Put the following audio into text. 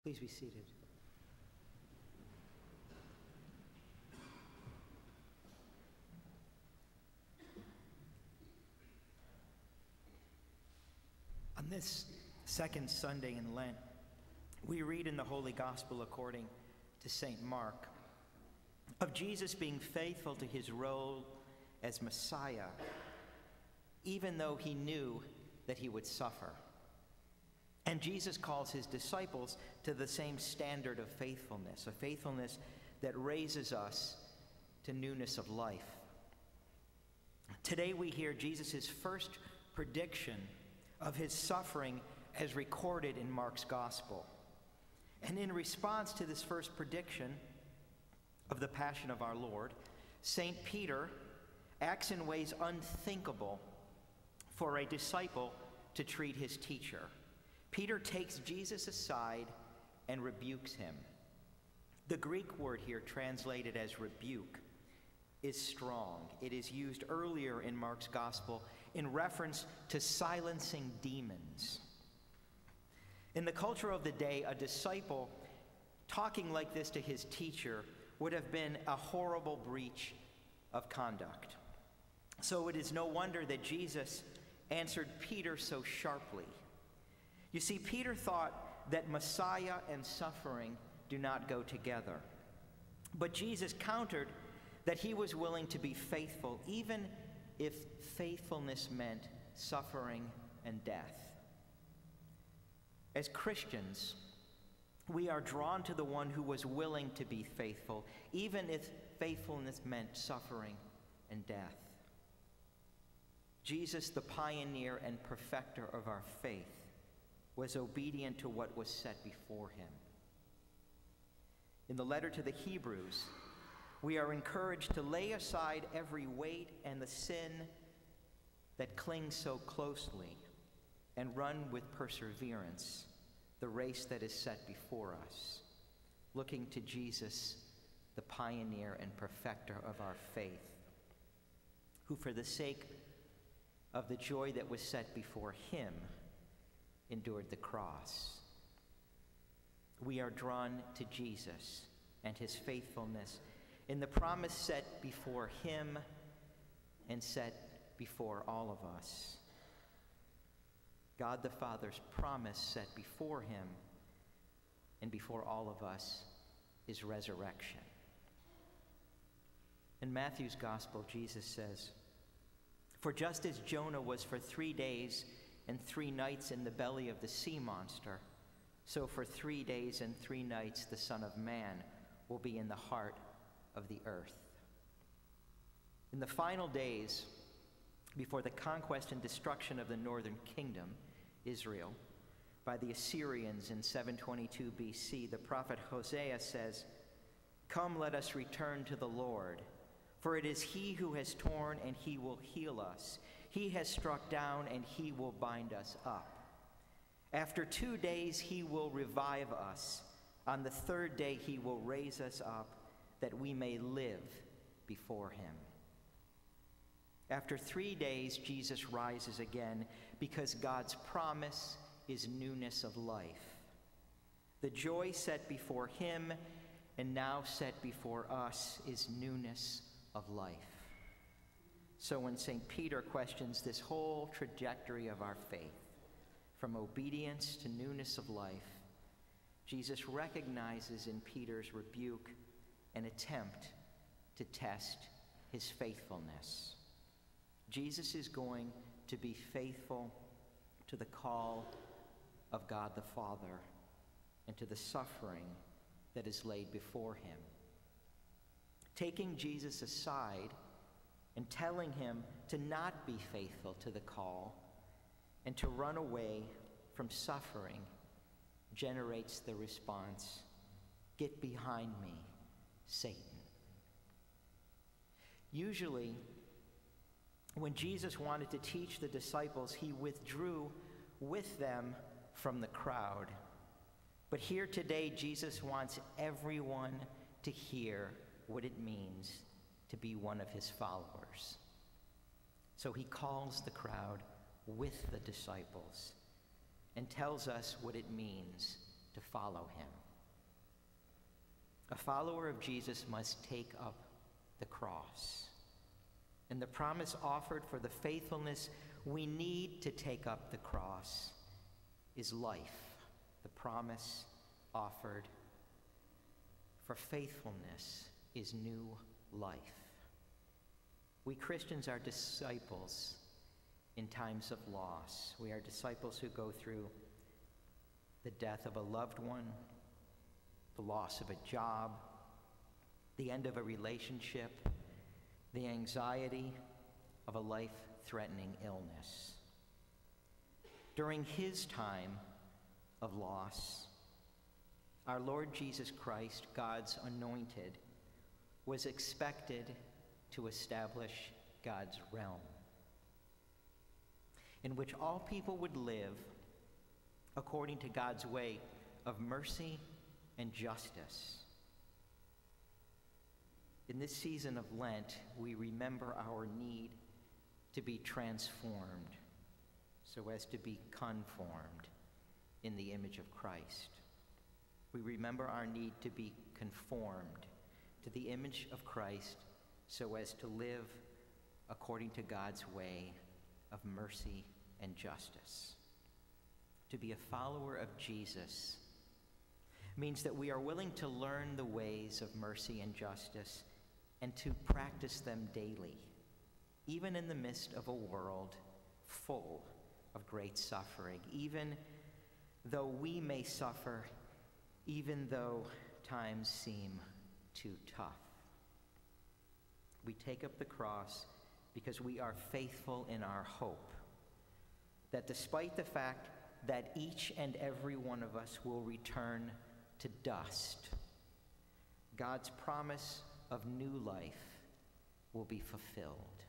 Please be seated. On this second Sunday in Lent, we read in the Holy Gospel according to St. Mark of Jesus being faithful to his role as Messiah, even though he knew that he would suffer. And Jesus calls his disciples to the same standard of faithfulness, a faithfulness that raises us to newness of life. Today we hear Jesus' first prediction of his suffering as recorded in Mark's Gospel. And in response to this first prediction of the passion of our Lord, St. Peter acts in ways unthinkable for a disciple to treat his teacher. Peter takes Jesus aside and rebukes him. The Greek word here translated as rebuke is strong. It is used earlier in Mark's Gospel in reference to silencing demons. In the culture of the day, a disciple talking like this to his teacher would have been a horrible breach of conduct. So it is no wonder that Jesus answered Peter so sharply. You see, Peter thought that Messiah and suffering do not go together. But Jesus countered that he was willing to be faithful, even if faithfulness meant suffering and death. As Christians, we are drawn to the one who was willing to be faithful, even if faithfulness meant suffering and death. Jesus, the pioneer and perfecter of our faith, was obedient to what was set before him. In the letter to the Hebrews, we are encouraged to lay aside every weight and the sin that clings so closely and run with perseverance the race that is set before us, looking to Jesus, the pioneer and perfecter of our faith, who for the sake of the joy that was set before him endured the cross. We are drawn to Jesus and his faithfulness in the promise set before him and set before all of us. God the Father's promise set before him and before all of us is resurrection. In Matthew's Gospel, Jesus says, "For just as Jonah was for 3 days and 3 nights in the belly of the sea monster, so for 3 days and 3 nights the Son of Man will be in the heart of the earth." In the final days, before the conquest and destruction of the northern kingdom, Israel, by the Assyrians in 722 BC, the prophet Hosea says, "Come, let us return to the Lord, for it is he who has torn and he will heal us. He has struck down and he will bind us up. After 2 days he will revive us. On the 3rd day he will raise us up, that we may live before him." After 3 days, Jesus rises again because God's promise is newness of life. The joy set before him and now set before us is newness of life. So when St. Peter questions this whole trajectory of our faith, from obedience to newness of life, Jesus recognizes in Peter's rebuke an attempt to test his faithfulness. Jesus is going to be faithful to the call of God the Father and to the suffering that is laid before him. Taking Jesus aside and telling him to not be faithful to the call and to run away from suffering generates the response, "Get behind me, Satan." Usually, when Jesus wanted to teach the disciples, he withdrew with them from the crowd. But here today, Jesus wants everyone to hear what it means to be one of his followers. So he calls the crowd with the disciples and tells us what it means to follow him. A follower of Jesus must take up the cross. And the promise offered for the faithfulness we need to take up the cross is life. The promise offered for faithfulness is new life. We Christians are disciples in times of loss. We are disciples who go through the death of a loved one, the loss of a job, the end of a relationship, the anxiety of a life-threatening illness. During his time of loss, our Lord Jesus Christ, God's anointed, was expected to establish God's realm, in which all people would live according to God's way of mercy and justice. In this season of Lent, we remember our need to be transformed so as to be conformed in the image of Christ. We remember our need to be conformed to the image of Christ so as to live according to God's way of mercy and justice. To be a follower of Jesus means that we are willing to learn the ways of mercy and justice and to practice them daily, even in the midst of a world full of great suffering, even though we may suffer, even though times seem too tough. We take up the cross because we are faithful in our hope that despite the fact that each and every one of us will return to dust, God's promise of new life will be fulfilled.